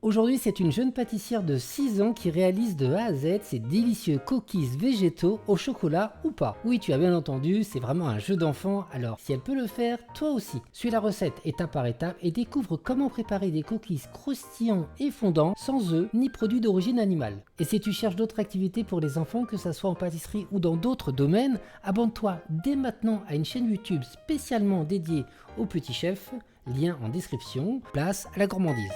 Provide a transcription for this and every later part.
Aujourd'hui, c'est une jeune pâtissière de 6 ans qui réalise de A à Z ces délicieux cookies végétaux au chocolat ou pas. Oui, tu as bien entendu, c'est vraiment un jeu d'enfant, alors si elle peut le faire, toi aussi. Suis la recette étape par étape et découvre comment préparer des cookies croustillants et fondants sans œufs ni produits d'origine animale. Et si tu cherches d'autres activités pour les enfants, que ce soit en pâtisserie ou dans d'autres domaines, abonne-toi dès maintenant à une chaîne YouTube spécialement dédiée aux petits chefs, lien en description, place à la gourmandise.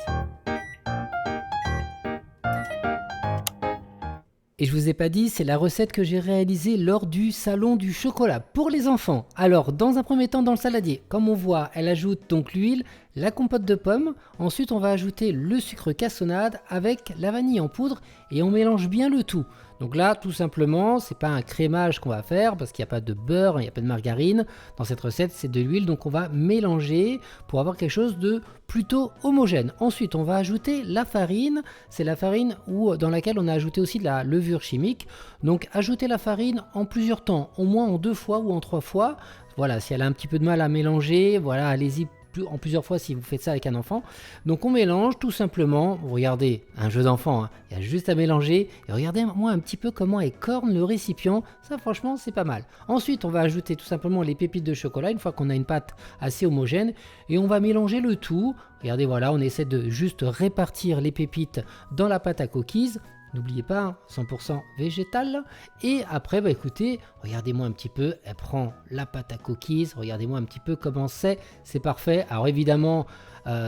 Et je vous ai pas dit, c'est la recette que j'ai réalisée lors du salon du chocolat pour les enfants. Alors, dans un premier temps, dans le saladier, comme on voit, elle ajoute donc l'huile, la compote de pommes. Ensuite, on va ajouter le sucre cassonade avec la vanille en poudre et on mélange bien le tout. Donc là, tout simplement, c'est pas un crémage qu'on va faire parce qu'il n'y a pas de beurre, il n'y a pas de margarine. Dans cette recette, c'est de l'huile, donc on va mélanger pour avoir quelque chose de plutôt homogène. Ensuite, on va ajouter la farine. C'est la farine dans laquelle on a ajouté aussi de la levure chimique. Donc, ajouter la farine en plusieurs temps, au moins en 2 fois ou en 3 fois. Voilà, si elle a un petit peu de mal à mélanger, voilà, allez-y en plusieurs fois si vous faites ça avec un enfant. Donc on mélange tout simplement, regardez, un jeu d'enfant, hein, il y a juste à mélanger et regardez-moi un petit peu comment écorne le récipient, ça franchement c'est pas mal. Ensuite on va ajouter tout simplement les pépites de chocolat une fois qu'on a une pâte assez homogène et on va mélanger le tout. Regardez, voilà, on essaie de juste répartir les pépites dans la pâte à cookies. N'oubliez pas, 100% végétal. Et après, écoutez, regardez-moi un petit peu, elle prend la pâte à cookies, regardez-moi un petit peu comment c'est parfait. Alors évidemment,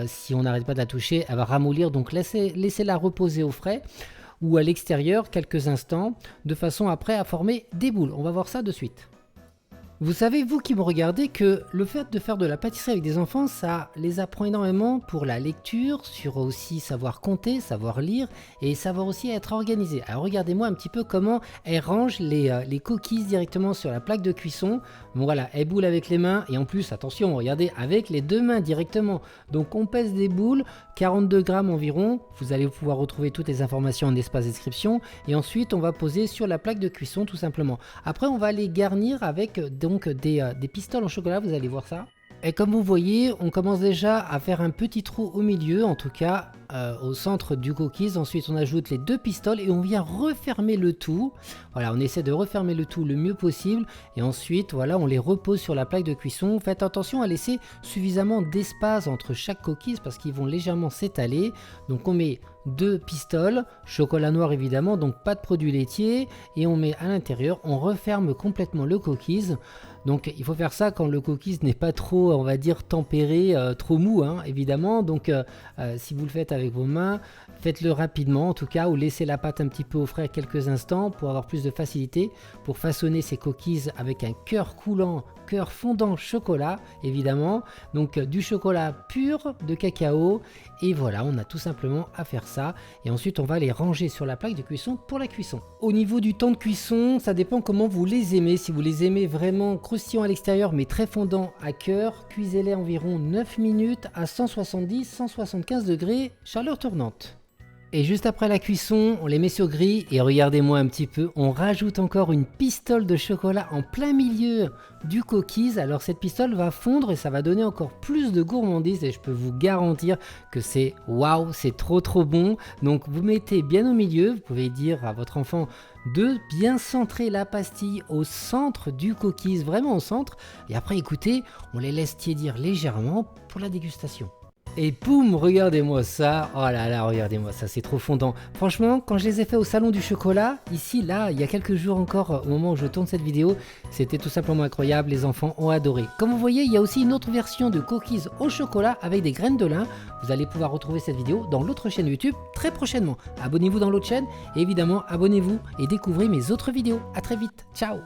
si on n'arrête pas de la toucher, elle va ramollir, donc laissez-la reposer au frais ou à l'extérieur quelques instants, de façon après à former des boules. On va voir ça de suite. Vous savez, vous qui me regardez, que le fait de faire de la pâtisserie avec des enfants, ça les apprend énormément pour la lecture, sur aussi savoir compter, savoir lire et savoir aussi être organisé. Alors regardez-moi un petit peu comment elle range les cookies directement sur la plaque de cuisson. Bon voilà, elle boule avec les mains et en plus, attention, regardez, avec les 2 mains directement. Donc on pèse des boules, 42 grammes environ. Vous allez pouvoir retrouver toutes les informations en espace description. Et ensuite, on va poser sur la plaque de cuisson tout simplement. Après, on va les garnir avec donc des pistoles en chocolat, vous allez voir ça. Et comme vous voyez, on commence déjà à faire un petit trou au milieu, en tout cas au centre du cookies. Ensuite, on ajoute les 2 pistoles et on vient refermer le tout. Voilà, on essaie de refermer le tout le mieux possible. Et ensuite, voilà, on les repose sur la plaque de cuisson. Faites attention à laisser suffisamment d'espace entre chaque cookies parce qu'ils vont légèrement s'étaler. Donc, on met 2 pistoles, chocolat noir évidemment, donc pas de produits laitiers. Et on met à l'intérieur, on referme complètement le cookies. Donc il faut faire ça quand le cookies n'est pas trop, on va dire, tempéré, trop mou, hein, évidemment. Donc si vous le faites avec vos mains, faites-le rapidement en tout cas, ou laissez la pâte un petit peu au frais quelques instants pour avoir plus de facilité pour façonner ces cookies avec un cœur coulant, cœur fondant chocolat, évidemment. Donc du chocolat pur de cacao. Et voilà, on a tout simplement à faire ça. Et ensuite, on va les ranger sur la plaque de cuisson pour la cuisson. Au niveau du temps de cuisson, ça dépend comment vous les aimez. Si vous les aimez vraiment croustillants à l'extérieur, mais très fondants à cœur, cuisez-les environ 9 minutes à 170-175 degrés, chaleur tournante. Et juste après la cuisson, on les met sur grille et regardez-moi un petit peu, on rajoute encore une pistole de chocolat en plein milieu du cookies. Alors cette pistole va fondre et ça va donner encore plus de gourmandise et je peux vous garantir que c'est waouh, c'est trop bon. Donc vous mettez bien au milieu, vous pouvez dire à votre enfant de bien centrer la pastille au centre du cookies, vraiment au centre. Et après écoutez, on les laisse tiédir légèrement pour la dégustation. Et boum, regardez-moi ça, oh là là, regardez-moi ça, c'est trop fondant. Franchement, quand je les ai fait au salon du chocolat, ici, là, il y a quelques jours encore, au moment où je tourne cette vidéo, c'était tout simplement incroyable, les enfants ont adoré. Comme vous voyez, il y a aussi une autre version de cookies au chocolat avec des graines de lin. Vous allez pouvoir retrouver cette vidéo dans l'autre chaîne YouTube très prochainement. Abonnez-vous dans l'autre chaîne et évidemment, abonnez-vous et découvrez mes autres vidéos. À très vite, ciao!